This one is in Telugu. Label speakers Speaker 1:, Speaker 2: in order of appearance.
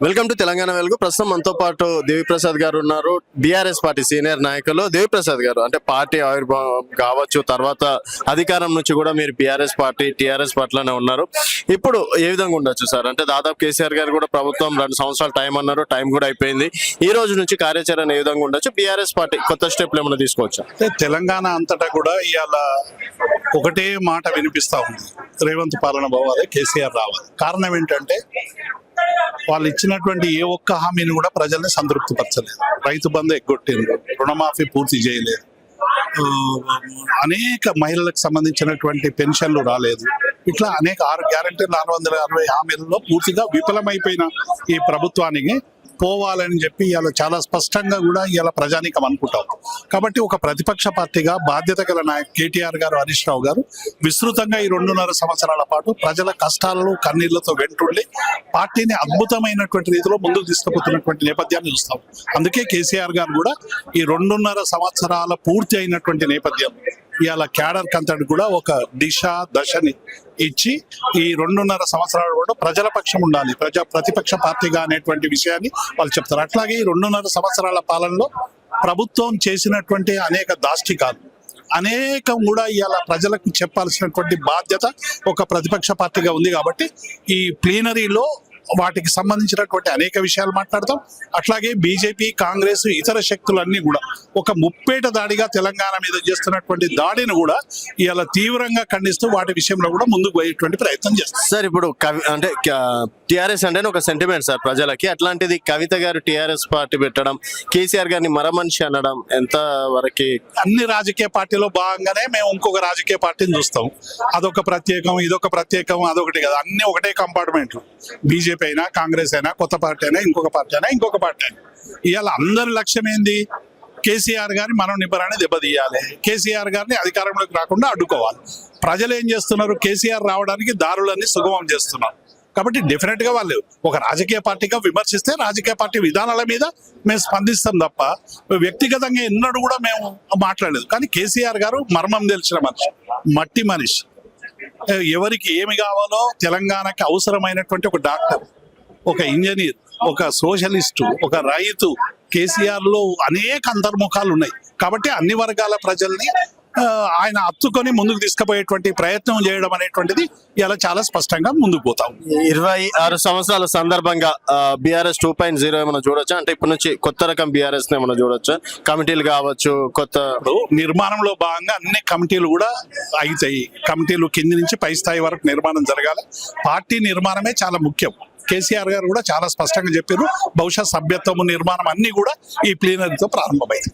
Speaker 1: వెల్కమ్ టు తెలంగాణ వెలుగు. ప్రస్తుతం మనతో పాటు దేవిప్రసాద్ గారు ఉన్నారు. బీఆర్ఎస్ పార్టీ సీనియర్ నాయకులు. దేవిప్రసాద్ గారు, అంటే పార్టీ ఆవిర్భావం కావచ్చు, తర్వాత అధికారం నుంచి కూడా మీరు బీఆర్ఎస్ పార్టీ టీఆర్ఎస్ పార్టీలోనే ఉన్నారు. ఇప్పుడు ఏ విధంగా ఉండొచ్చు సార్? అంటే దాదాపు కేసీఆర్ గారు కూడా ప్రభుత్వం 2 సంవత్సరాలు టైం అన్నారు, టైం కూడా అయిపోయింది. ఈ రోజు నుంచి కార్యాచరణ ఏ విధంగా ఉండొచ్చు? బీఆర్ఎస్ పార్టీ కొత్త స్టెప్లు ఏమైనా తీసుకోవచ్చా?
Speaker 2: తెలంగాణ అంతటా కూడా ఇవాళ ఒకటే మాట వినిపిస్తా ఉంది, రేవంత్ పాలన పోవాలి, కేసీఆర్ రావాలి. కారణం ఏంటంటే వాళ్ళు ఇచ్చినటువంటి ఏ ఒక్క హామీని కూడా ప్రజల్ని సంతృప్తిపరచలేదు. రైతు బంధు ఎగ్గొట్టిండ్రు, రుణమాఫీ పూర్తి చేయలేదు, అనేక మహిళలకు సంబంధించినటువంటి పెన్షన్లు రాలేదు. ఇట్లా అనేక 6 గ్యారంటీలు 460 హామీలలో పూర్తిగా విఫలమైపోయిన ఈ ప్రభుత్వానికి పోవాలని చెప్పి ఇవాళ చాలా స్పష్టంగా కూడా ఇవాళ ప్రజానీకం అనుకుంటాం. కాబట్టి ఒక ప్రతిపక్ష పార్టీగా బాధ్యత గల నాయకు కేటీఆర్ గారు, హరీష్ రావు గారు విస్తృతంగా ఈ 2.5 సంవత్సరాల పాటు ప్రజల కష్టాలను కన్నీళ్లతో వెంటుండి పార్టీని అద్భుతమైనటువంటి రీతిలో ముందుకు తీసుకుపోతున్నటువంటి నేపథ్యాన్ని చూస్తాం. అందుకే కేసీఆర్ గారు కూడా ఈ 2.5 సంవత్సరాల పూర్తి అయినటువంటి నేపథ్యం ఇవాళ క్యాడర్ కంతటి కూడా ఒక దశని ఇచ్చి ఈ 2.5 సంవత్సరాలు కూడా ప్రజల పక్షం ఉండాలి, ప్రతిపక్ష పార్టీగా అనేటువంటి విషయాన్ని వాళ్ళు చెప్తారు. అట్లాగే ఈ 2.5 సంవత్సరాల పాలనలో ప్రభుత్వం చేసినటువంటి అనేక దాష్టికాలు అనేకం కూడా ఇవాళ ప్రజలకు చెప్పాల్సినటువంటి బాధ్యత ఒక ప్రతిపక్ష పార్టీగా ఉంది. కాబట్టి ఈ ప్లీనరీలో వాటికి సంబంధించినటువంటి అనేక విషయాలు మాట్లాడతాం. అట్లాగే బీజేపీ, కాంగ్రెస్, ఇతర శక్తులన్నీ కూడా ఒక ముప్పేట దాడిగా తెలంగాణ మీద చేస్తున్నటువంటి దాడిని కూడా ఇవాళ తీవ్రంగా ఖండిస్తూ వాటి విషయంలో కూడా ముందుకు పోయేటువంటి ప్రయత్నం చేస్తాం.
Speaker 1: సార్, ఇప్పుడు అంటే టీఆర్ఎస్ అంటే ఒక సెంటిమెంట్ సార్ ప్రజలకి. అట్లాంటిది కవిత గారు టీఆర్ఎస్ పార్టీ పెట్టడం, కేసీఆర్ గారిని మరమనిషి అనడం ఎంత వరకు?
Speaker 2: అన్ని రాజకీయ పార్టీలో భాగంగానే మేము ఇంకొక రాజకీయ పార్టీని చూస్తాం. అదొక ప్రత్యేకం, ఇదొక ప్రత్యేకం, అదొకటి కదా, అన్ని ఒకటే కంపార్ట్మెంట్లు. బీజేపీ అయినా, కాంగ్రెస్ అయినా, కొత్త పార్టీ అయినా, ఇంకొక పార్టీ అయినా, ఇంకొక పార్టీ అయినా, ఇవాళ అందరి లక్ష్యం ఏంది? కేసీఆర్ గారిని మనం నిబ్బరాన్ని దెబ్బతీయాలి, కేసీఆర్ గారిని అధికారంలోకి రాకుండా అడ్డుకోవాలి. ప్రజలు ఏం చేస్తున్నారు? కేసీఆర్ రావడానికి దారులన్నీ సుగమం చేస్తున్నారు. కాబట్టి డెఫినెట్ గా వాళ్ళు ఒక రాజకీయ పార్టీగా విమర్శిస్తే రాజకీయ పార్టీ విధానాల మీద మేము స్పందిస్తాం తప్ప వ్యక్తిగతంగా ఎన్నడూ కూడా మేము మాట్లాడలేదు. కానీ కేసీఆర్ గారు మర్మం తెలిసిన మనిషి, మట్టి మనిషి. ఎవరికి ఏమి కావాలో తెలంగాణకి అవసరమైనటువంటి ఒక డాక్టర్, ఒక ఇంజనీర్, ఒక సోషలిస్టు, ఒక రైతు, కేసీఆర్ లో అనేక అంతర్ముఖాలు ఉన్నాయి. కాబట్టి అన్ని వర్గాల ప్రజల్ని ఆయన హత్తుకొని ముందుకు తీసుకుపోయేటువంటి ప్రయత్నం చేయడం అనేటువంటిది ఇలా చాలా స్పష్టంగా ముందుకు పోతాం.
Speaker 1: 26 సంవత్సరాల సందర్భంగా బీఆర్ఎస్ 2.0 ఏమైనా చూడొచ్చా? అంటే ఇప్పటి నుంచి కొత్త రకం బీఆర్ఎస్ ఏమైనా చూడొచ్చా? కమిటీలు కావచ్చు, కొత్త
Speaker 2: నిర్మాణంలో భాగంగా అన్ని కమిటీలు కూడా అవుతాయి. కమిటీలు కింది నుంచి పై స్థాయి వరకు నిర్మాణం జరగాలి. పార్టీ నిర్మాణమే చాలా ముఖ్యం. కేసీఆర్ గారు కూడా చాలా స్పష్టంగా చెప్పారు. బహుశా సభ్యత్వము, నిర్మాణం అన్ని కూడా ఈ ప్లీనరీతో ప్రారంభమైంది.